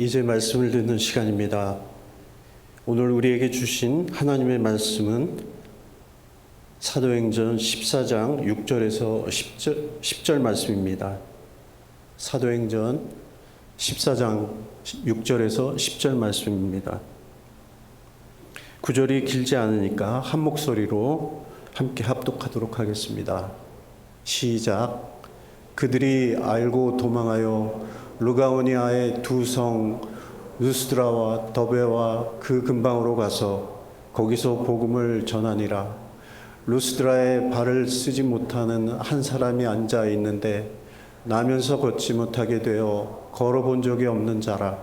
이제 말씀을 듣는 시간입니다. 오늘 우리에게 주신 하나님의 말씀은 사도행전 14장 6절에서 10절 말씀입니다. 사도행전 14장 6절에서 10절 말씀입니다. 구절이 길지 않으니까 한 목소리로 함께 합독하도록 하겠습니다. 시작. 그들이 알고 도망하여 루가오니아의 두 성 루스드라와 더베와 그 근방으로 가서 거기서 복음을 전하니라. 루스드라에 발을 쓰지 못하는 한 사람이 앉아 있는데 나면서 걷지 못하게 되어 걸어본 적이 없는 자라.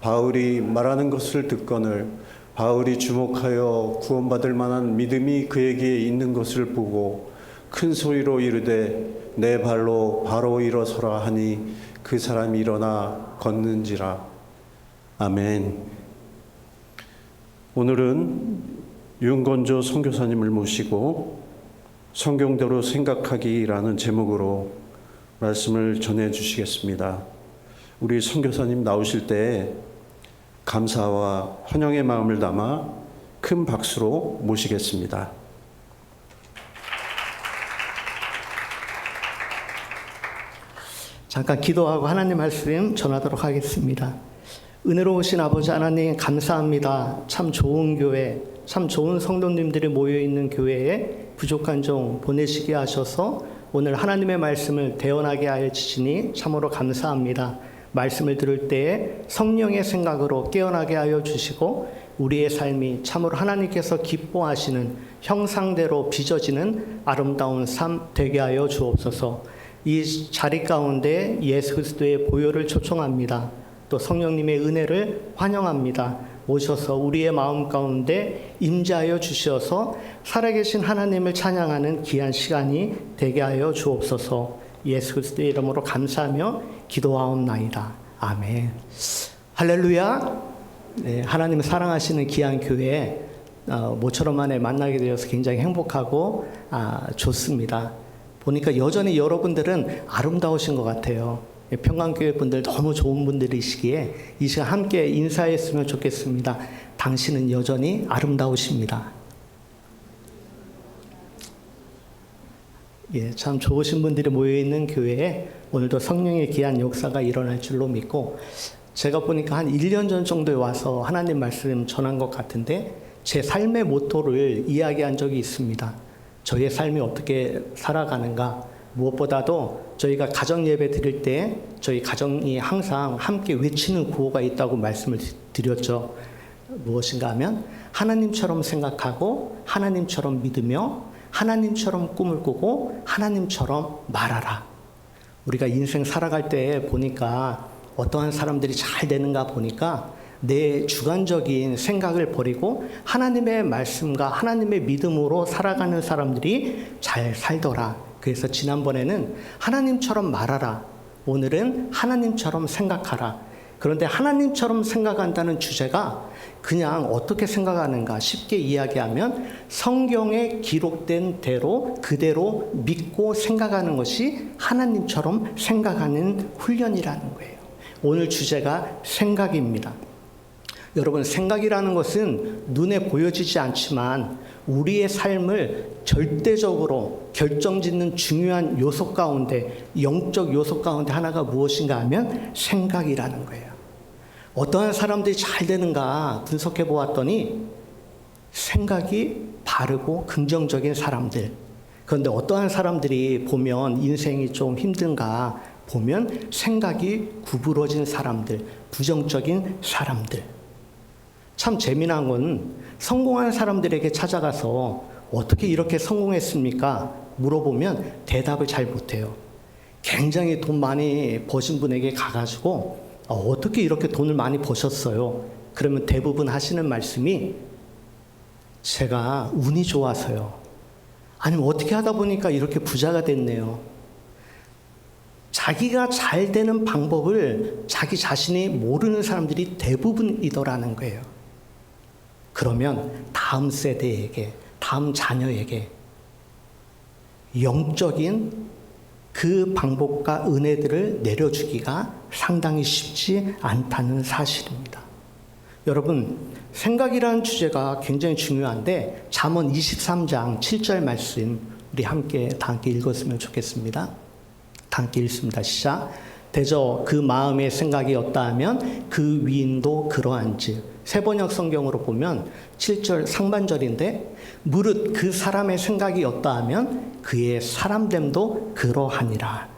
바울이 말하는 것을 듣거늘 바울이 주목하여 구원받을 만한 믿음이 그에게 있는 것을 보고 큰 소리로 이르되 내 발로 바로 일어서라 하니 그 사람이 일어나 걷는지라. 아멘. 오늘은 윤건조 선교사님을 모시고 성경대로 생각하기라는 제목으로 말씀을 전해 주시겠습니다. 우리 선교사님 나오실 때 감사와 환영의 마음을 담아 큰 박수로 모시겠습니다. 잠깐 기도하고 하나님 말씀 전하도록 하겠습니다. 은혜로우신 아버지 하나님 감사합니다. 참 좋은 교회, 참 좋은 성도님들이 모여있는 교회에 부족한 종 보내시게 하셔서 오늘 하나님의 말씀을 대언하게 하여 주시니 참으로 감사합니다. 말씀을 들을 때에 성령의 생각으로 깨어나게 하여 주시고 우리의 삶이 참으로 하나님께서 기뻐하시는 형상대로 빚어지는 아름다운 삶 되게 하여 주옵소서. 이 자리 가운데 예수 그리스도의 보혈을 초청합니다. 또 성령님의 은혜를 환영합니다. 오셔서 우리의 마음 가운데 임재하여 주셔서 살아계신 하나님을 찬양하는 귀한 시간이 되게 하여 주옵소서. 예수 그리스도의 이름으로 감사하며 기도하옵나이다. 아멘. 할렐루야. 네, 하나님을 사랑하시는 귀한 교회 모처럼 만에 만나게 되어서 굉장히 행복하고 좋습니다. 보니까 여전히 여러분들은 아름다우신 것 같아요. 평강교회 분들 너무 좋은 분들이시기에 이 시간 함께 인사했으면 좋겠습니다. 당신은 여전히 아름다우십니다. 예, 참 좋으신 분들이 모여있는 교회에 오늘도 성령의 귀한 역사가 일어날 줄로 믿고, 제가 보니까 한 1년 전 정도에 와서 하나님 말씀 전한 것 같은데 제 삶의 모토를 이야기한 적이 있습니다. 저희의 삶이 어떻게 살아가는가, 무엇보다도 저희가 가정 예배 드릴 때 저희 가정이 항상 함께 외치는 구호가 있다고 말씀을 드렸죠. 무엇인가 하면 하나님처럼 생각하고 하나님처럼 믿으며 하나님처럼 꿈을 꾸고 하나님처럼 말하라. 우리가 인생 살아갈 때 보니까 어떠한 사람들이 잘 되는가 보니까 내 주관적인 생각을 버리고 하나님의 말씀과 하나님의 믿음으로 살아가는 사람들이 잘 살더라. 그래서 지난번에는 하나님처럼 말하라. 오늘은 하나님처럼 생각하라. 그런데 하나님처럼 생각한다는 주제가 그냥 어떻게 생각하는가 쉽게 이야기하면 성경에 기록된 대로 그대로 믿고 생각하는 것이 하나님처럼 생각하는 훈련이라는 거예요. 오늘 주제가 생각입니다. 여러분, 생각이라는 것은 눈에 보여지지 않지만 우리의 삶을 절대적으로 결정짓는 중요한 요소 가운데, 영적 요소 가운데 하나가 무엇인가 하면 생각이라는 거예요. 어떠한 사람들이 잘 되는가 분석해 보았더니 생각이 바르고 긍정적인 사람들. 그런데 어떠한 사람들이 보면 인생이 좀 힘든가 보면 생각이 구부러진 사람들, 부정적인 사람들. 참 재미난 건 성공한 사람들에게 찾아가서 어떻게 이렇게 성공했습니까? 물어보면 대답을 잘 못해요. 굉장히 돈 많이 버신 분에게 가가지고 어떻게 이렇게 돈을 많이 버셨어요? 그러면 대부분 하시는 말씀이 제가 운이 좋아서요. 아니면 어떻게 하다 보니까 이렇게 부자가 됐네요. 자기가 잘 되는 방법을 자기 자신이 모르는 사람들이 대부분이더라는 거예요. 그러면 다음 세대에게, 다음 자녀에게 영적인 그 방법과 은혜들을 내려주기가 상당히 쉽지 않다는 사실입니다. 여러분, 생각이라는 주제가 굉장히 중요한데 잠언 23장 7절 말씀 우리 다 함께 읽었으면 좋겠습니다. 다 함께 읽습니다. 시작. 대저 그 마음의 생각이 없다 하면 그 위인도 그러한즉. 세번역 성경으로 보면 7절 상반절인데 무릇 그 사람의 생각이 없다 하면 그의 사람됨도 그러하니라.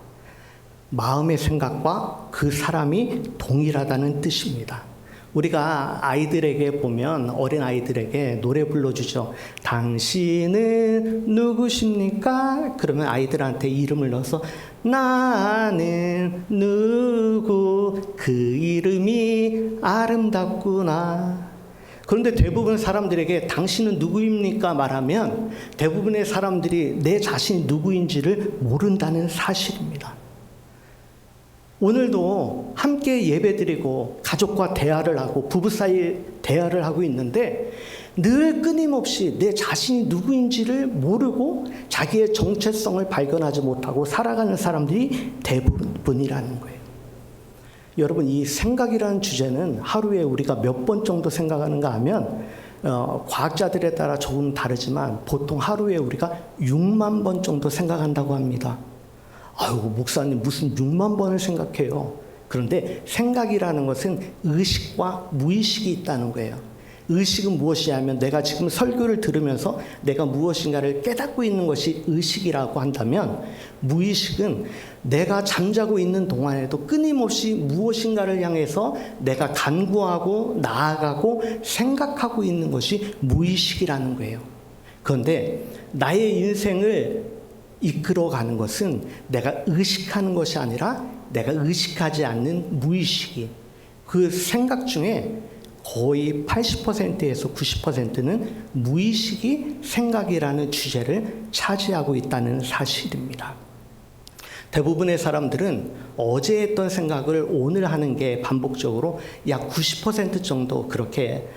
마음의 생각과 그 사람이 동일하다는 뜻입니다. 우리가 아이들에게 보면 어린 아이들에게 노래 불러주죠. 당신은 누구십니까? 그러면 아이들한테 이름을 넣어서 나는 누구 그 이름이 아름답구나. 그런데 대부분 사람들에게 당신은 누구입니까? 말하면 대부분의 사람들이 내 자신이 누구인지를 모른다는 사실입니다. 오늘도 함께 예배드리고 가족과 대화를 하고 부부 사이 대화를 하고 있는데 늘 끊임없이 내 자신이 누구인지를 모르고 자기의 정체성을 발견하지 못하고 살아가는 사람들이 대부분이라는 거예요. 여러분, 이 생각이라는 주제는 하루에 우리가 몇 번 정도 생각하는가 하면 과학자들에 따라 조금 다르지만 보통 하루에 우리가 6만 번 정도 생각한다고 합니다. 아유, 목사님 무슨 6만 번을 생각해요. 그런데 생각이라는 것은 의식과 무의식이 있다는 거예요. 의식은 무엇이냐면 내가 지금 설교를 들으면서 내가 무엇인가를 깨닫고 있는 것이 의식이라고 한다면 무의식은 내가 잠자고 있는 동안에도 끊임없이 무엇인가를 향해서 내가 간구하고 나아가고 생각하고 있는 것이 무의식이라는 거예요. 그런데 나의 인생을 이끌어가는 것은 내가 의식하는 것이 아니라 내가 의식하지 않는 무의식이 그 생각 중에 거의 80%에서 90%는 무의식이 생각이라는 주제를 차지하고 있다는 사실입니다. 대부분의 사람들은 어제 했던 생각을 오늘 하는 게 반복적으로 약 90% 정도 그렇게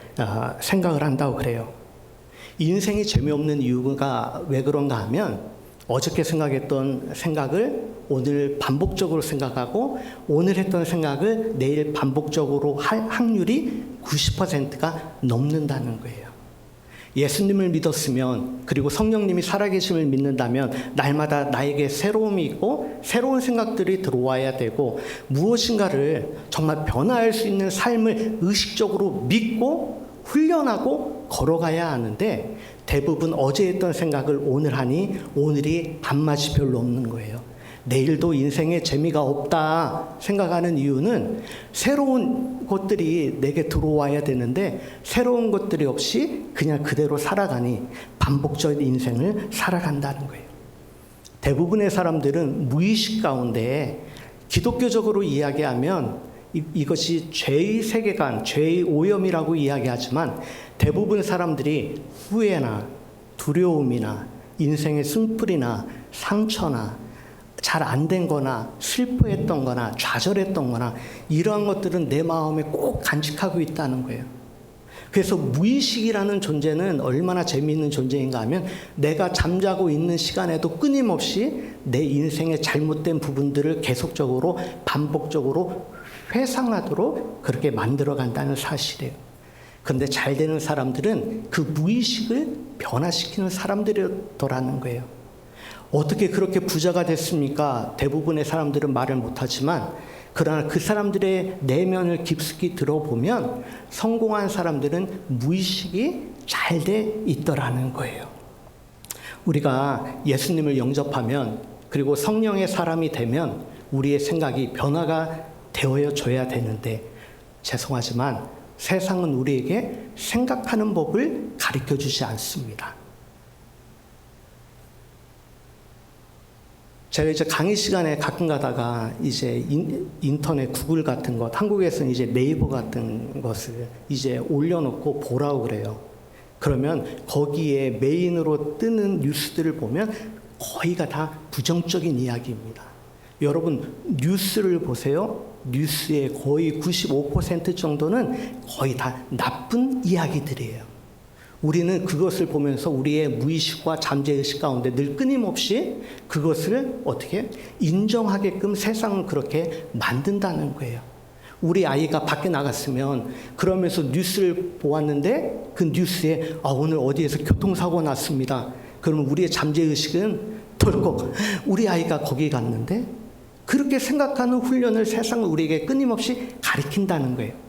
생각을 한다고 그래요. 인생이 재미없는 이유가 왜 그런가 하면 어저께 생각했던 생각을 오늘 반복적으로 생각하고 오늘 했던 생각을 내일 반복적으로 할 확률이 90%가 넘는다는 거예요. 예수님을 믿었으면 그리고 성령님이 살아계심을 믿는다면 날마다 나에게 새로움이 있고 새로운 생각들이 들어와야 되고 무엇인가를 정말 변화할 수 있는 삶을 의식적으로 믿고 훈련하고 걸어가야 하는데 대부분 어제 했던 생각을 오늘 하니 오늘이 밥맛이 별로 없는 거예요. 내일도 인생에 재미가 없다 생각하는 이유는 새로운 것들이 내게 들어와야 되는데 새로운 것들이 없이 그냥 그대로 살아가니 반복적인 인생을 살아간다는 거예요. 대부분의 사람들은 무의식 가운데 기독교적으로 이야기하면 이것이 죄의 세계관, 죄의 오염이라고 이야기하지만 대부분 사람들이 후회나 두려움이나 인생의 승풀이나 상처나 잘 안 된 거나 슬퍼했던 거나 좌절했던 거나 이러한 것들은 내 마음에 꼭 간직하고 있다는 거예요. 그래서 무의식이라는 존재는 얼마나 재미있는 존재인가 하면 내가 잠자고 있는 시간에도 끊임없이 내 인생의 잘못된 부분들을 계속적으로 반복적으로 회상하도록 그렇게 만들어간다는 사실이에요. 그런데 잘 되는 사람들은 그 무의식을 변화시키는 사람들이더라는 거예요. 어떻게 그렇게 부자가 됐습니까? 대부분의 사람들은 말을 못하지만 그러나 그 사람들의 내면을 깊숙이 들어보면 성공한 사람들은 무의식이 잘 돼 있더라는 거예요. 우리가 예수님을 영접하면 그리고 성령의 사람이 되면 우리의 생각이 변화가 되어줘야 되는데 죄송하지만 세상은 우리에게 생각하는 법을 가르쳐주지 않습니다. 제가 이제 강의 시간에 가끔 가다가 이제 인터넷 구글 같은 것, 한국에서는 이제 네이버 같은 것을 이제 올려놓고 보라고 그래요. 그러면 거기에 메인으로 뜨는 뉴스들을 보면 거의가 다 부정적인 이야기입니다. 여러분 뉴스를 보세요. 뉴스의 거의 95% 정도는 거의 다 나쁜 이야기들이에요. 우리는 그것을 보면서 우리의 무의식과 잠재의식 가운데 늘 끊임없이 그것을 어떻게 인정하게끔 세상을 그렇게 만든다는 거예요. 우리 아이가 밖에 나갔으면 그러면서 뉴스를 보았는데 그 뉴스에 오늘 어디에서 교통사고 났습니다. 그러면 우리의 잠재의식은 덜컥 우리 아이가 거기 갔는데 그렇게 생각하는 훈련을 세상은 우리에게 끊임없이 가르친다는 거예요.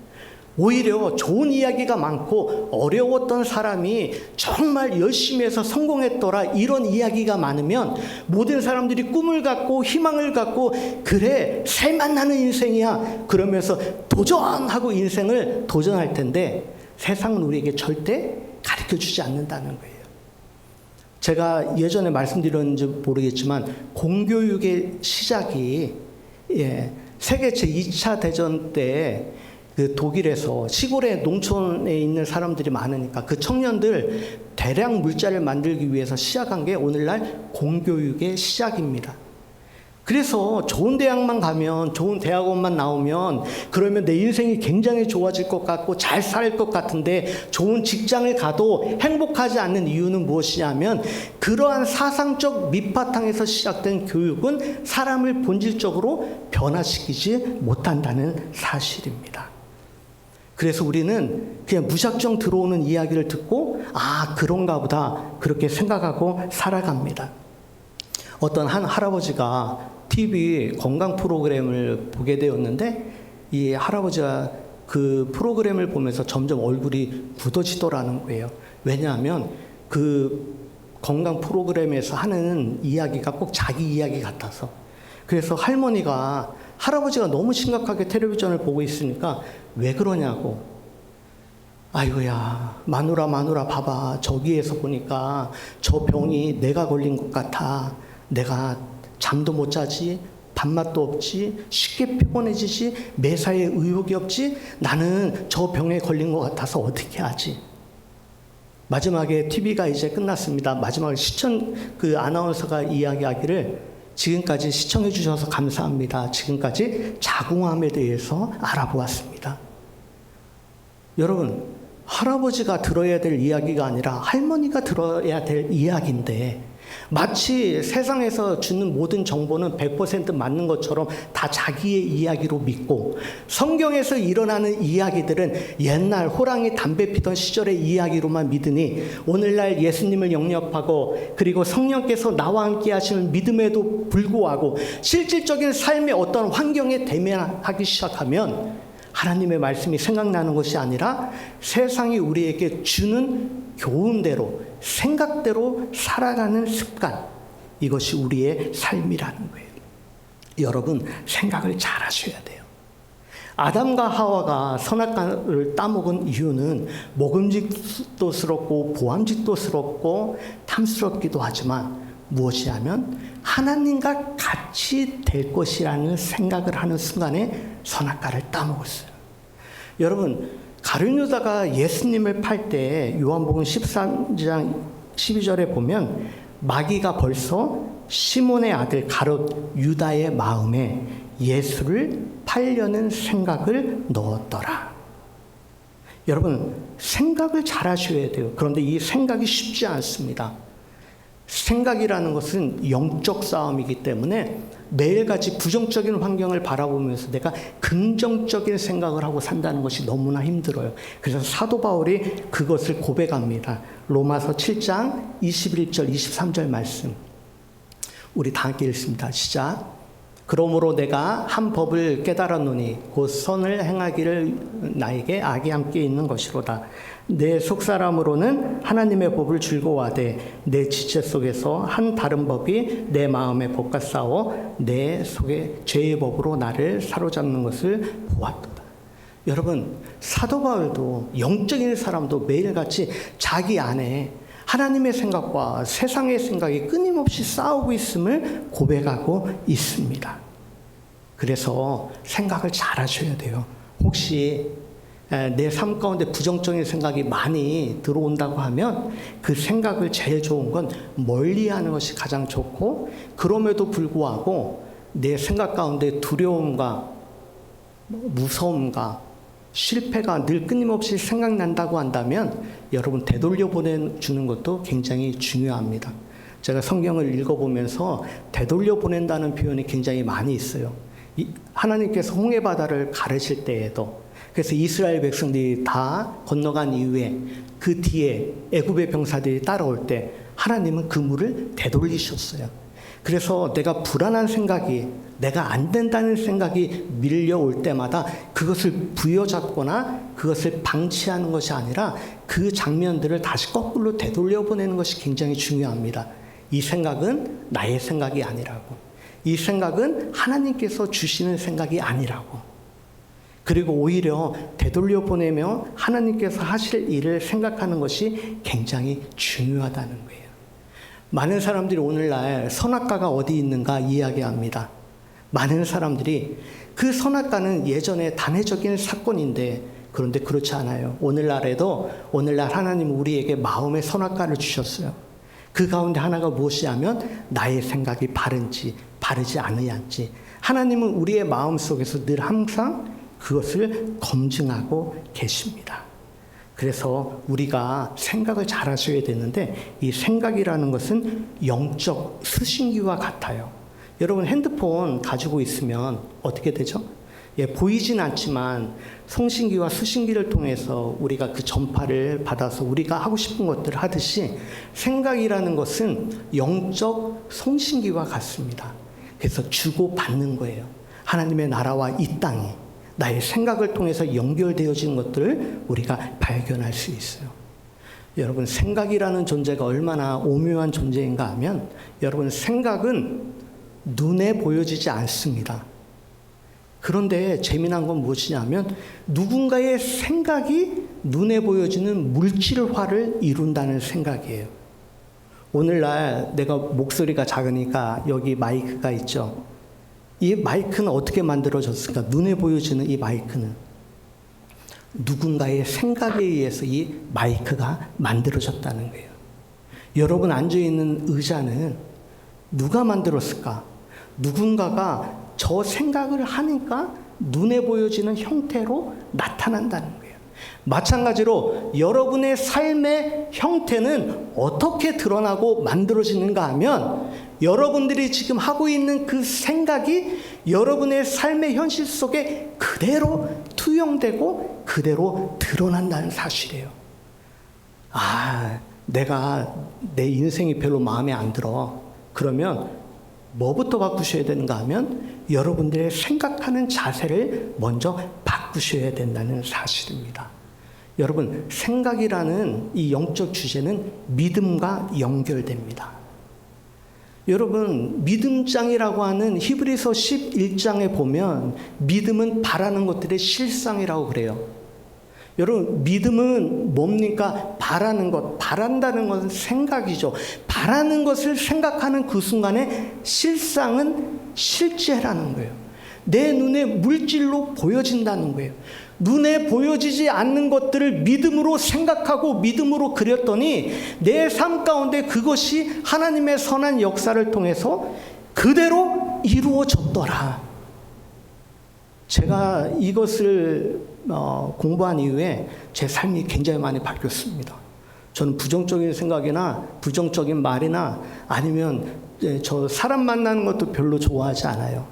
오히려 좋은 이야기가 많고 어려웠던 사람이 정말 열심히 해서 성공했더라 이런 이야기가 많으면 모든 사람들이 꿈을 갖고 희망을 갖고 그래 새만 나는 인생이야 그러면서 도전하고 인생을 도전할 텐데 세상은 우리에게 절대 가르쳐주지 않는다는 거예요. 제가 예전에 말씀드렸는지 모르겠지만 공교육의 시작이 세계 제2차 대전 때 그 독일에서 시골에 농촌에 있는 사람들이 많으니까 그 청년들 대량 물자를 만들기 위해서 시작한 게 오늘날 공교육의 시작입니다. 그래서 좋은 대학만 가면 좋은 대학원만 나오면 그러면 내 인생이 굉장히 좋아질 것 같고 잘 살 것 같은데 좋은 직장을 가도 행복하지 않는 이유는 무엇이냐면 그러한 사상적 밑바탕에서 시작된 교육은 사람을 본질적으로 변화시키지 못한다는 사실입니다. 그래서 우리는 그냥 무작정 들어오는 이야기를 듣고 그런가 보다 그렇게 생각하고 살아갑니다. 어떤 한 할아버지가 TV 건강 프로그램을 보게 되었는데 이 할아버지가 그 프로그램을 보면서 점점 얼굴이 굳어지더라는 거예요. 왜냐하면 그 건강 프로그램에서 하는 이야기가 꼭 자기 이야기 같아서. 그래서 할아버지가 너무 심각하게 텔레비전을 보고 있으니까 왜 그러냐고. 아이고야 마누라 봐봐 저기에서 보니까 저 병이 내가 걸린 것 같아. 내가 잠도 못 자지 밥맛도 없지 쉽게 피곤해지지 매사에 의욕이 없지 나는 저 병에 걸린 것 같아서 어떻게 하지. 마지막에 TV가 이제 끝났습니다. 마지막에 그 아나운서가 이야기하기를 지금까지 시청해 주셔서 감사합니다. 지금까지 자궁암에 대해서 알아보았습니다. 여러분 할아버지가 들어야 될 이야기가 아니라 할머니가 들어야 될 이야기인데 마치 세상에서 주는 모든 정보는 100% 맞는 것처럼 다 자기의 이야기로 믿고 성경에서 일어나는 이야기들은 옛날 호랑이 담배 피던 시절의 이야기로만 믿으니 오늘날 예수님을 영접하고 그리고 성령께서 나와 함께 하시는 믿음에도 불구하고 실질적인 삶의 어떤 환경에 대면하기 시작하면 하나님의 말씀이 생각나는 것이 아니라 세상이 우리에게 주는 교훈대로 생각대로 살아가는 습관, 이것이 우리의 삶이라는 거예요. 여러분 생각을 잘 하셔야 돼요. 아담과 하와가 선악과를 따먹은 이유는 먹음직도스럽고 보암직도스럽고 탐스럽기도 하지만 무엇이냐면 하나님과 같이 될 것이라는 생각을 하는 순간에 선악과를 따먹었어요. 여러분 가룟유다가 예수님을 팔 때 요한복음 13장 12절에 보면 마귀가 벌써 시몬의 아들 가룟 유다의 마음에 예수를 팔려는 생각을 넣었더라. 여러분 생각을 잘 하셔야 돼요. 그런데 이 생각이 쉽지 않습니다. 생각이라는 것은 영적 싸움이기 때문에 매일같이 부정적인 환경을 바라보면서 내가 긍정적인 생각을 하고 산다는 것이 너무나 힘들어요. 그래서 사도 바울이 그것을 고백합니다. 로마서 7장 21절 23절 말씀 우리 다 함께 읽습니다. 시작. 그러므로 내가 한 법을 깨달았노니 곧 선을 행하기를 나에게 악이 함께 있는 것이로다. 내 속사람으로는 하나님의 법을 즐거워하되 내 지체 속에서 한 다른 법이 내 마음에 법과 싸워 내 속에 죄의 법으로 나를 사로잡는 것을 보았도다. 여러분 사도 바울도 영적인 사람도 매일같이 자기 안에 하나님의 생각과 세상의 생각이 끊임없이 싸우고 있음을 고백하고 있습니다. 그래서 생각을 잘 하셔야 돼요. 혹시 내 삶 가운데 부정적인 생각이 많이 들어온다고 하면 그 생각을 제일 좋은 건 멀리하는 것이 가장 좋고 그럼에도 불구하고 내 생각 가운데 두려움과 무서움과 실패가 늘 끊임없이 생각난다고 한다면 여러분 되돌려 보내주는 것도 굉장히 중요합니다. 제가 성경을 읽어보면서 되돌려 보낸다는 표현이 굉장히 많이 있어요. 하나님께서 홍해 바다를 가르칠 때에도, 그래서 이스라엘 백성들이 다 건너간 이후에 그 뒤에 애굽의 병사들이 따라올 때 하나님은 그 물을 되돌리셨어요. 그래서 내가 불안한 생각이, 내가 안 된다는 생각이 밀려올 때마다 그것을 부여잡거나 그것을 방치하는 것이 아니라 그 장면들을 다시 거꾸로 되돌려 보내는 것이 굉장히 중요합니다. 이 생각은 나의 생각이 아니라고. 이 생각은 하나님께서 주시는 생각이 아니라고. 그리고 오히려 되돌려 보내며 하나님께서 하실 일을 생각하는 것이 굉장히 중요하다는 거예요. 많은 사람들이 오늘날 선악과가 어디 있는가 이야기합니다. 많은 사람들이 그 선악과는 예전에 단회적인 사건인데, 그런데 그렇지 않아요. 오늘날 하나님은 우리에게 마음의 선악과를 주셨어요. 그 가운데 하나가 무엇이냐면 나의 생각이 바른지 바르지 않은지 하나님은 우리의 마음속에서 늘 항상 그것을 검증하고 계십니다. 그래서 우리가 생각을 잘 하셔야 되는데, 이 생각이라는 것은 영적 수신기와 같아요. 여러분 핸드폰 가지고 있으면 어떻게 되죠? 보이진 않지만 송신기와 수신기를 통해서 우리가 그 전파를 받아서 우리가 하고 싶은 것들을 하듯이 생각이라는 것은 영적 송신기와 같습니다. 그래서 주고받는 거예요. 하나님의 나라와 이 땅이 나의 생각을 통해서 연결되어진 것들을 우리가 발견할 수 있어요. 여러분 생각이라는 존재가 얼마나 오묘한 존재인가 하면, 여러분 생각은 눈에 보여지지 않습니다. 그런데 재미난 건 무엇이냐면 누군가의 생각이 눈에 보여지는 물질화를 이룬다는 생각이에요. 오늘날 내가 목소리가 작으니까 여기 마이크가 있죠. 이 마이크는 어떻게 만들어졌을까? 눈에 보여지는 이 마이크는 누군가의 생각에 의해서 이 마이크가 만들어졌다는 거예요. 여러분 앉아있는 의자는 누가 만들었을까? 누군가가 저 생각을 하니까 눈에 보여지는 형태로 나타난다는 거예요. 마찬가지로 여러분의 삶의 형태는 어떻게 드러나고 만들어지는가 하면, 여러분들이 지금 하고 있는 그 생각이 여러분의 삶의 현실 속에 그대로 투영되고 그대로 드러난다는 사실이에요. 내가 내 인생이 별로 마음에 안 들어. 그러면 뭐부터 바꾸셔야 되는가 하면 여러분들의 생각하는 자세를 먼저 바꾸셔야 된다는 사실입니다. 여러분 생각이라는 이 영적 주제는 믿음과 연결됩니다. 여러분 믿음장이라고 하는 히브리서 11장에 보면 믿음은 바라는 것들의 실상이라고 그래요. 여러분 믿음은 뭡니까? 바라는 것, 바란다는 것은 생각이죠. 바라는 것을 생각하는 그 순간에 실상은 실제라는 거예요. 내 눈에 물질로 보여진다는 거예요. 눈에 보여지지 않는 것들을 믿음으로 생각하고 믿음으로 그렸더니 내 삶 가운데 그것이 하나님의 선한 역사를 통해서 그대로 이루어졌더라. 제가 이것을 공부한 이후에 제 삶이 굉장히 많이 바뀌었습니다. 저는 부정적인 생각이나 부정적인 말이나 아니면 저 사람 만나는 것도 별로 좋아하지 않아요.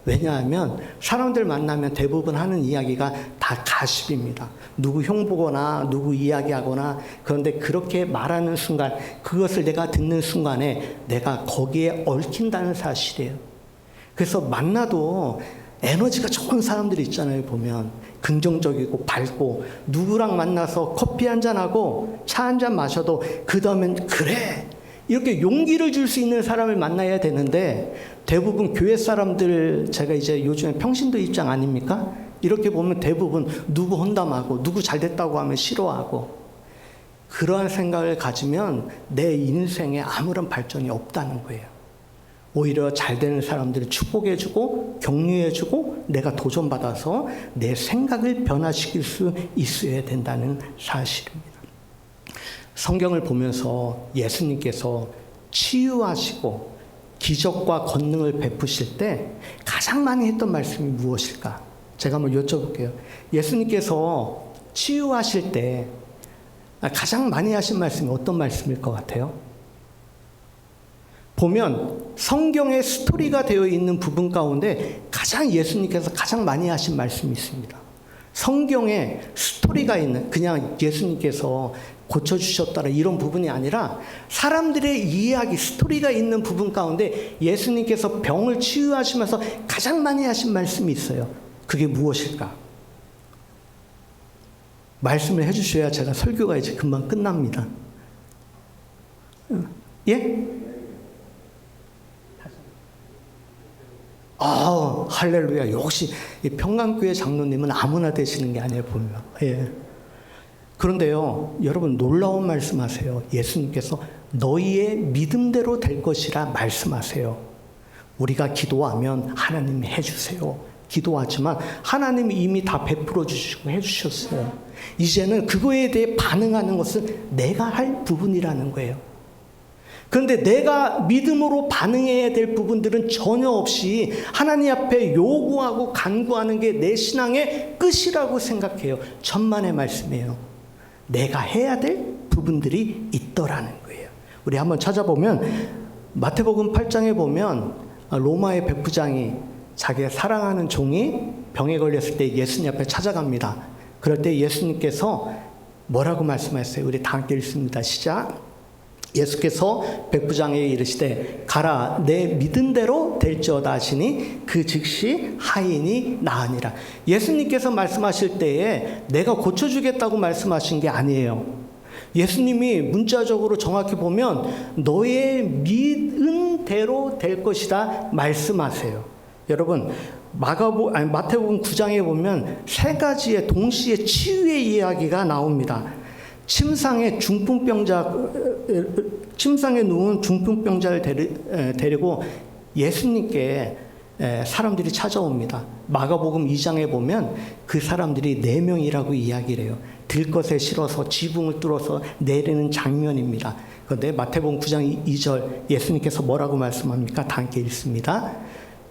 왜냐하면 사람들 만나면 대부분 하는 이야기가 다 가십입니다. 누구 흉보거나 누구 이야기하거나, 그런데 그렇게 말하는 순간, 그것을 내가 듣는 순간에 내가 거기에 얽힌다는 사실이에요. 그래서 만나도 에너지가 좋은 사람들이 있잖아요. 보면 긍정적이고 밝고, 누구랑 만나서 커피 한잔하고 차 한잔 마셔도 그 다음엔 그래 이렇게 용기를 줄 수 있는 사람을 만나야 되는데, 대부분 교회 사람들, 제가 이제 요즘에 평신도 입장 아닙니까? 이렇게 보면 대부분 누구 헌담하고 누구 잘됐다고 하면 싫어하고, 그러한 생각을 가지면 내 인생에 아무런 발전이 없다는 거예요. 오히려 잘 되는 사람들을 축복해주고 격려해주고 내가 도전받아서 내 생각을 변화시킬 수 있어야 된다는 사실입니다. 성경을 보면서 예수님께서 치유하시고 기적과 권능을 베푸실 때 가장 많이 했던 말씀이 무엇일까? 제가 한번 여쭤볼게요. 예수님께서 치유하실 때 가장 많이 하신 말씀이 어떤 말씀일 것 같아요? 보면 성경에 스토리가 되어 있는 부분 가운데 예수님께서 가장 많이 하신 말씀이 있습니다. 성경에 스토리가 있는, 그냥 예수님께서 고쳐주셨다라 이런 부분이 아니라 사람들의 이야기, 스토리가 있는 부분 가운데 예수님께서 병을 치유하시면서 가장 많이 하신 말씀이 있어요. 그게 무엇일까? 말씀을 해주셔야 제가 설교가 이제 금방 끝납니다. 예? 할렐루야. 역시 이 평강교회 장로님은 아무나 되시는 게 아니에요, 보면. 예. 그런데요, 여러분 놀라운 말씀하세요. 예수님께서 너희의 믿음대로 될 것이라 말씀하세요. 우리가 기도하면 하나님이 해주세요. 기도하지만 하나님이 이미 다 베풀어 주시고 해주셨어요. 이제는 그거에 대해 반응하는 것은 내가 할 부분이라는 거예요. 그런데 내가 믿음으로 반응해야 될 부분들은 전혀 없이 하나님 앞에 요구하고 간구하는 게 내 신앙의 끝이라고 생각해요. 천만의 말씀이에요. 내가 해야 될 부분들이 있더라는 거예요. 우리 한번 찾아보면 마태복음 8장에 보면 로마의 백부장이 자기가 사랑하는 종이 병에 걸렸을 때 예수님 앞에 찾아갑니다. 그럴 때 예수님께서 뭐라고 말씀하셨어요? 우리 다 함께 읽습니다. 시작. 예수께서 백부장에게 이르시되 가라 내 믿음대로 될지어다 하시니 그 즉시 하인이 나으니라. 예수님께서 말씀하실 때에 내가 고쳐주겠다고 말씀하신 게 아니에요. 예수님이 문자적으로 정확히 보면 너의 믿음대로 될 것이다 말씀하세요. 여러분 마태복음 9장에 보면 세 가지의 동시에 치유의 이야기가 나옵니다. 침상에 누운 중풍병자를 데리고 예수님께 사람들이 찾아옵니다. 마가복음 2장에 보면 그 사람들이 4명이라고 이야기를 해요. 들것에 실어서 지붕을 뚫어서 내리는 장면입니다. 그런데 마태복음 9장 2절 예수님께서 뭐라고 말씀합니까? 다 함께 읽습니다.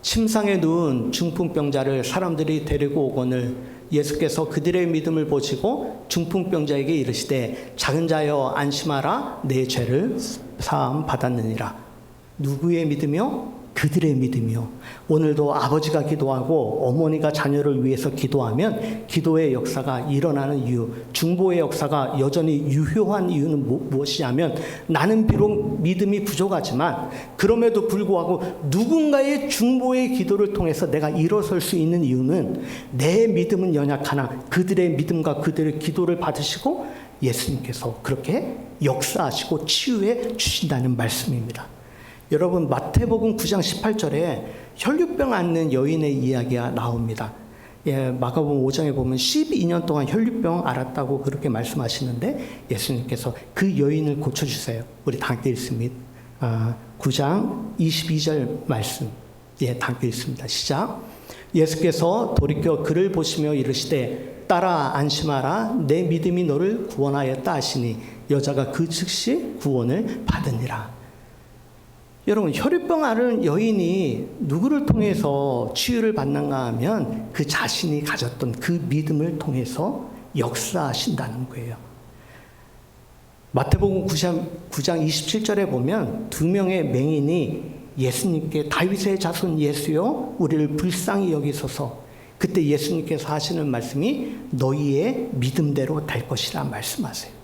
침상에 누운 중풍병자를 사람들이 데리고 오거늘 예수께서 그들의 믿음을 보시고 중풍병자에게 이르시되 작은 자여 안심하라 내 죄를 사함 받았느니라. 누구의 믿음이요? 그들의 믿음이요. 오늘도 아버지가 기도하고 어머니가 자녀를 위해서 기도하면 기도의 역사가 일어나는 이유, 중보의 역사가 여전히 유효한 이유는 무엇이냐면 나는 비록 믿음이 부족하지만 그럼에도 불구하고 누군가의 중보의 기도를 통해서 내가 일어설 수 있는 이유는 내 믿음은 연약하나 그들의 믿음과 그들의 기도를 받으시고 예수님께서 그렇게 역사하시고 치유해 주신다는 말씀입니다. 여러분 마태복음 9장 18절에 혈류병 앓는 여인의 이야기가 나옵니다. 마가복음 5장에 보면 12년 동안 혈류병 앓았다고 그렇게 말씀하시는데 예수님께서 그 여인을 고쳐주세요. 우리 다 함께 읽습니다. 9장 22절 말씀. 다 함께 읽습니다. 시작. 예수께서 돌이켜 그를 보시며 이르시되 딸아 안심하라 내 믿음이 너를 구원하였다 하시니 여자가 그 즉시 구원을 받으니라. 여러분 혈류병 앓은 여인이 누구를 통해서 치유를 받는가 하면 그 자신이 가졌던 그 믿음을 통해서 역사하신다는 거예요. 마태복음 9장 27절에 보면 2명의 맹인이 예수님께 다윗의 자손 예수여 우리를 불쌍히 여기소서. 그때 예수님께서 하시는 말씀이 너희의 믿음대로 될 것이라 말씀하세요.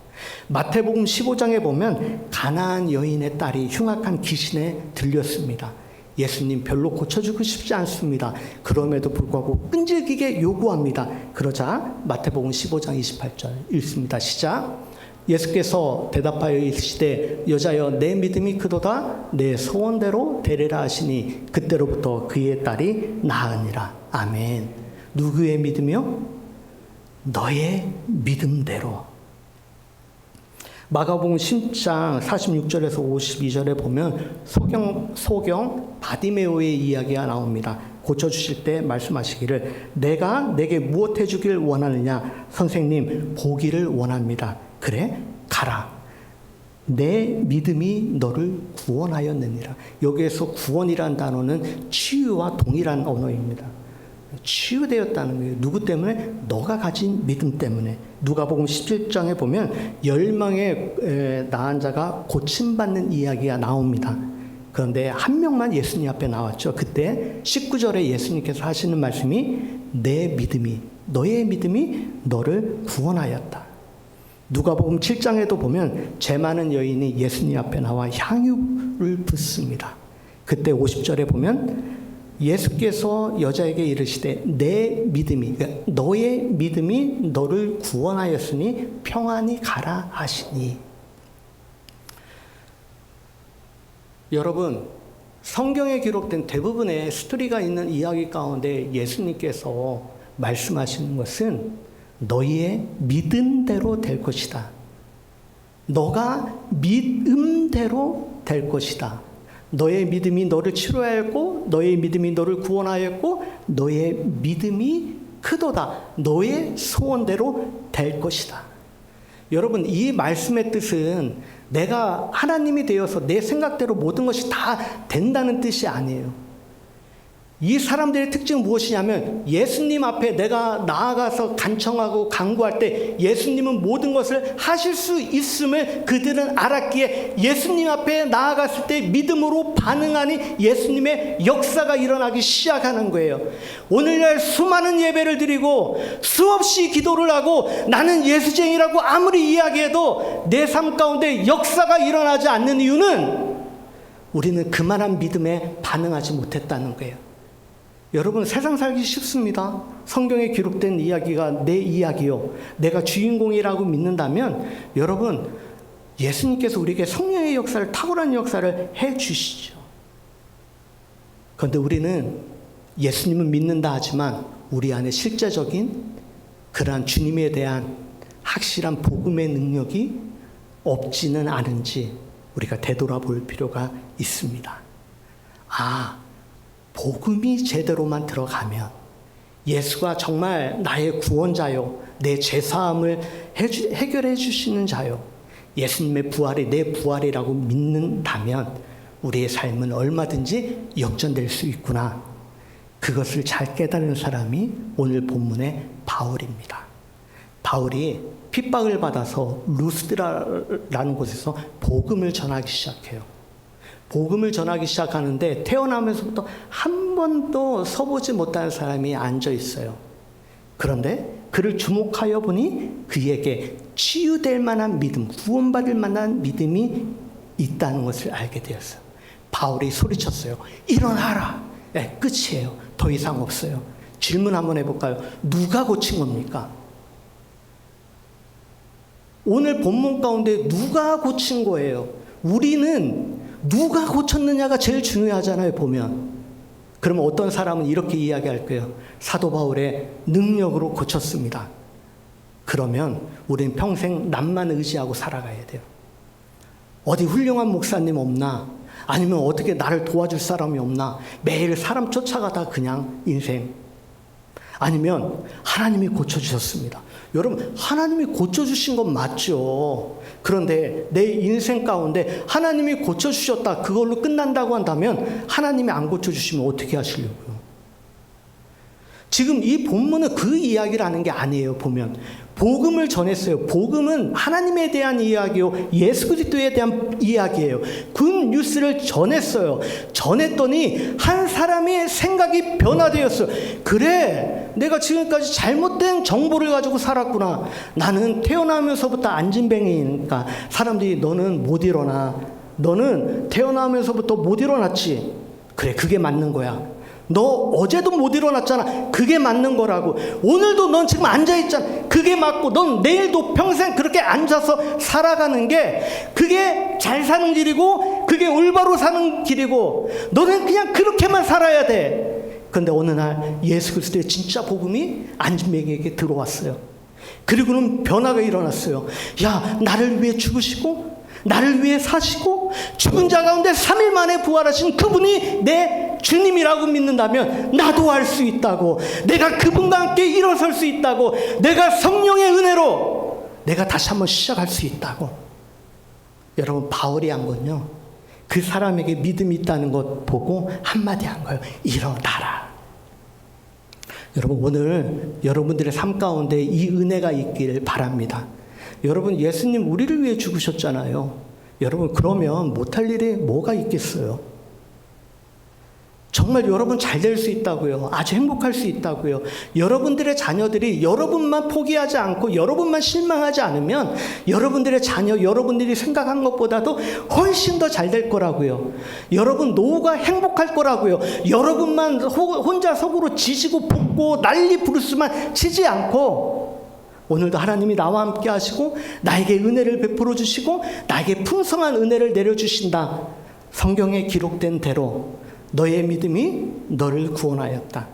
마태복음 15장에 보면 가나안 여인의 딸이 흉악한 귀신에 들렸습니다. 예수님 별로 고쳐주고 싶지 않습니다. 그럼에도 불구하고 끈질기게 요구합니다. 그러자 마태복음 15장 28절 읽습니다. 시작. 예수께서 대답하여 이르시되 여자여 내 믿음이 크도다 내 소원대로 되리라 하시니 그때로부터 그의 딸이 나으니라. 아멘. 누구의 믿음이요? 너의 믿음대로. 마가복음 10장 46절에서 52절에 보면 소경 바디메오의 이야기가 나옵니다. 고쳐주실 때 말씀하시기를 내가 내게 무엇 해주길 원하느냐? 선생님 보기를 원합니다. 그래 가라. 내 믿음이 너를 구원하였느니라. 여기에서 구원이란 단어는 치유와 동일한 언어입니다. 치유되었다는 거예요. 누구 때문에? 너가 가진 믿음 때문에. 누가복음 17장에 보면 10명의 나은 자가 고침받는 이야기가 나옵니다. 그런데 한 명만 예수님 앞에 나왔죠. 그때 19절에 예수님께서 하시는 말씀이 너의 믿음이 너를 구원하였다. 누가복음 7장에도 보면 죄 많은 여인이 예수님 앞에 나와 향유를 붓습니다. 그때 50절에 보면 예수께서 여자에게 이르시되 그러니까 너의 믿음이 너를 구원하였으니 평안히 가라 하시니. 여러분, 성경에 기록된 대부분의 스토리가 있는 이야기 가운데 예수님께서 말씀하시는 것은 너희의 믿음대로 될 것이다. 너가 믿음대로 될 것이다. 너의 믿음이 너를 치료하였고 너의 믿음이 너를 구원하였고 너의 믿음이 크도다. 너의 소원대로 될 것이다. 여러분, 이 말씀의 뜻은 내가 하나님이 되어서 내 생각대로 모든 것이 다 된다는 뜻이 아니에요. 이 사람들의 특징은 무엇이냐면 예수님 앞에 내가 나아가서 간청하고 간구할 때 예수님은 모든 것을 하실 수 있음을 그들은 알았기에 예수님 앞에 나아갔을 때 믿음으로 반응하니 예수님의 역사가 일어나기 시작하는 거예요. 오늘날 수많은 예배를 드리고 수없이 기도를 하고 나는 예수쟁이라고 아무리 이야기해도 내 삶 가운데 역사가 일어나지 않는 이유는 우리는 그만한 믿음에 반응하지 못했다는 거예요. 여러분, 세상 살기 쉽습니다. 성경에 기록된 이야기가 내 이야기요, 내가 주인공이라고 믿는다면 여러분, 예수님께서 우리에게 성령의 역사를, 탁월한 역사를 해주시죠. 그런데 우리는 예수님은 믿는다 하지만 우리 안에 실제적인 그러한 주님에 대한 확실한 복음의 능력이 없지는 않은지 우리가 되돌아볼 필요가 있습니다. 복음이 제대로만 들어가면 예수가 정말 나의 구원자요, 내 죄사함을 해결해 주시는 자요, 예수님의 부활이 내 부활이라고 믿는다면 우리의 삶은 얼마든지 역전될 수 있구나. 그것을 잘 깨달은 사람이 오늘 본문의 바울입니다. 바울이 핍박을 받아서 루스드라라는 곳에서 복음을 전하기 시작해요. 복음을 전하기 시작하는데 태어나면서부터 한 번도 서보지 못한 사람이 앉아 있어요. 그런데 그를 주목하여 보니 그에게 치유될 만한 믿음, 구원받을 만한 믿음이 있다는 것을 알게 되었어요. 바울이 소리쳤어요. 일어나라. 네, 끝이에요. 더 이상 없어요. 질문 한번 해볼까요? 누가 고친 겁니까? 오늘 본문 가운데 누가 고친 거예요? 우리는 누가 고쳤느냐가 제일 중요하잖아요, 보면. 그러면 어떤 사람은 이렇게 이야기할 거예요. 사도 바울의 능력으로 고쳤습니다. 그러면 우리는 평생 남만 의지하고 살아가야 돼요. 어디 훌륭한 목사님 없나? 아니면 어떻게 나를 도와줄 사람이 없나? 매일 사람 쫓아가다 그냥 인생. 아니면 하나님이 고쳐주셨습니다. 여러분, 하나님이 고쳐주신 건 맞죠. 그런데 내 인생 가운데 하나님이 고쳐주셨다, 그걸로 끝난다고 한다면 하나님이 안 고쳐주시면 어떻게 하시려고요? 지금 이 본문은 그 이야기를 하는 게 아니에요. 보면 복음을 전했어요. 복음은 하나님에 대한 이야기요, 예수 그리스도에 대한 이야기예요. 굿 뉴스를 전했어요. 전했더니 한 사람의 생각이 변화되었어요. 그래, 내가 지금까지 잘못된 정보를 가지고 살았구나. 나는 태어나면서부터 안진뱅이니까 사람들이 너는 못 일어나. 너는 태어나면서부터 못 일어났지. 그래, 그게 맞는 거야. 너 어제도 못 일어났잖아. 그게 맞는 거라고. 오늘도 넌 지금 앉아있잖아. 그게 맞고, 넌 내일도 평생 그렇게 앉아서 살아가는 게 그게 잘 사는 길이고 그게 올바로 사는 길이고 너는 그냥 그렇게만 살아야 돼. 그런데 어느 날 예수 그리스도의 진짜 복음이 안진뱅이에게 들어왔어요. 그리고는 변화가 일어났어요. 야, 나를 위해 죽으시고 나를 위해 사시고 죽은 자 가운데 3일 만에 부활하신 그분이 내 주님이라고 믿는다면 나도 할 수 있다고, 내가 그분과 함께 일어설 수 있다고, 내가 성령의 은혜로 내가 다시 한번 시작할 수 있다고. 여러분, 바울이 한 건요, 그 사람에게 믿음이 있다는 것 보고 한마디 한 거예요. 일어나라. 여러분, 오늘 여러분들의 삶 가운데 이 은혜가 있길 바랍니다. 여러분, 예수님 우리를 위해 죽으셨잖아요. 여러분, 그러면 못할 일이 뭐가 있겠어요? 정말 여러분 잘 될 수 있다고요. 아주 행복할 수 있다고요. 여러분들의 자녀들이 여러분만 포기하지 않고 여러분만 실망하지 않으면 여러분들의 자녀, 여러분들이 생각한 것보다도 훨씬 더 잘 될 거라고요. 여러분 노후가 행복할 거라고요. 여러분만 혼자 속으로 지지고 볶고 난리 부르스만 치지 않고 오늘도 하나님이 나와 함께 하시고 나에게 은혜를 베풀어 주시고 나에게 풍성한 은혜를 내려주신다. 성경에 기록된 대로 너의 믿음이 너를 구원하였다.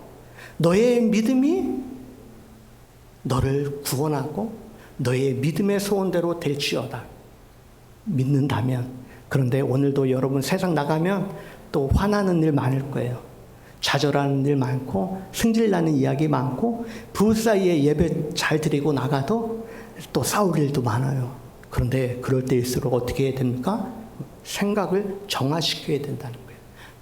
너의 믿음이 너를 구원하고 너의 믿음의 소원대로 될지어다. 믿는다면. 그런데 오늘도 여러분 세상 나가면 또 화나는 일 많을 거예요. 좌절하는 일 많고 승질나는 이야기 많고 부부 사이에 예배 잘 드리고 나가도 또 싸울 일도 많아요. 그런데 그럴 때일수록 어떻게 해야 됩니까? 생각을 정화시켜야 된다는 거예요.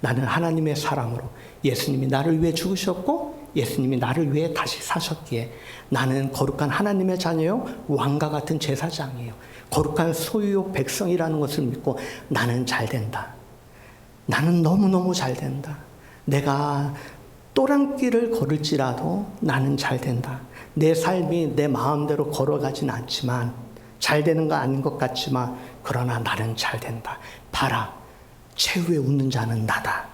나는 하나님의 사람으로 예수님이 나를 위해 죽으셨고 예수님이 나를 위해 다시 사셨기에 나는 거룩한 하나님의 자녀요 왕과 같은 제사장이에요. 거룩한 소유요 백성이라는 것을 믿고 나는 잘 된다. 나는 너무너무 잘 된다. 내가 또랑길을 걸을지라도 나는 잘 된다. 내 삶이 내 마음대로 걸어가진 않지만 잘 되는 거 아닌 것 같지만 그러나 나는 잘 된다. 봐라. 최후에 웃는 자는 나다.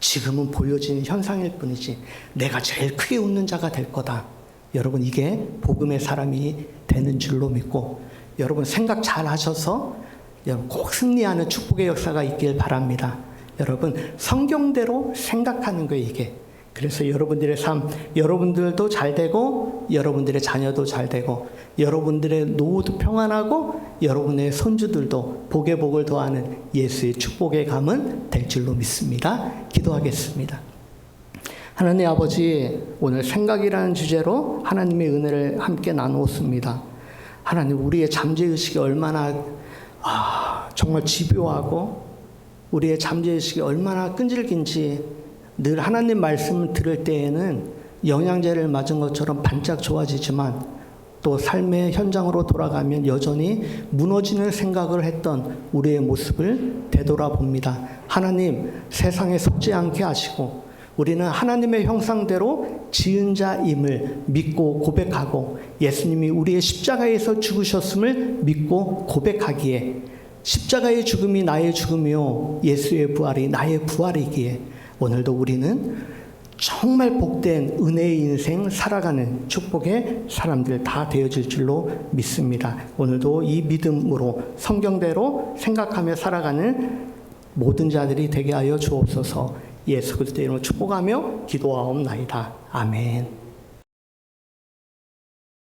지금은 보여지는 현상일 뿐이지 내가 제일 크게 웃는 자가 될 거다. 여러분 이게 복음의 사람이 되는 줄로 믿고 여러분 생각 잘 하셔서 여러분 꼭 승리하는 축복의 역사가 있길 바랍니다. 여러분 성경대로 생각하는 거예요 이게. 그래서 여러분들의 삶, 여러분들도 잘 되고 여러분들의 자녀도 잘 되고 여러분들의 노후도 평안하고 여러분의 손주들도 복에 복을 더하는 예수의 축복의 감은 될 줄로 믿습니다. 기도하겠습니다. 하나님 아버지, 오늘 생각이라는 주제로 하나님의 은혜를 함께 나누었습니다. 하나님, 우리의 잠재의식이 얼마나 정말 집요하고 우리의 잠재의식이 얼마나 끈질긴지 늘 하나님 말씀을 들을 때에는 영양제를 맞은 것처럼 반짝 좋아지지만 또 삶의 현장으로 돌아가면 여전히 무너지는 생각을 했던 우리의 모습을 되돌아봅니다. 하나님, 세상에 속지 않게 하시고 우리는 하나님의 형상대로 지은 자임을 믿고 고백하고 예수님이 우리의 십자가에서 죽으셨음을 믿고 고백하기에 십자가의 죽음이 나의 죽음이요 예수의 부활이 나의 부활이기에 오늘도 우리는 정말 복된 은혜의 인생 살아가는 축복의 사람들 다 되어질 줄로 믿습니다. 오늘도 이 믿음으로 성경대로 생각하며 살아가는 모든 자들이 되게 하여 주옵소서. 예수 그리스도의 이름으로 축복하며 기도하옵나이다. 아멘.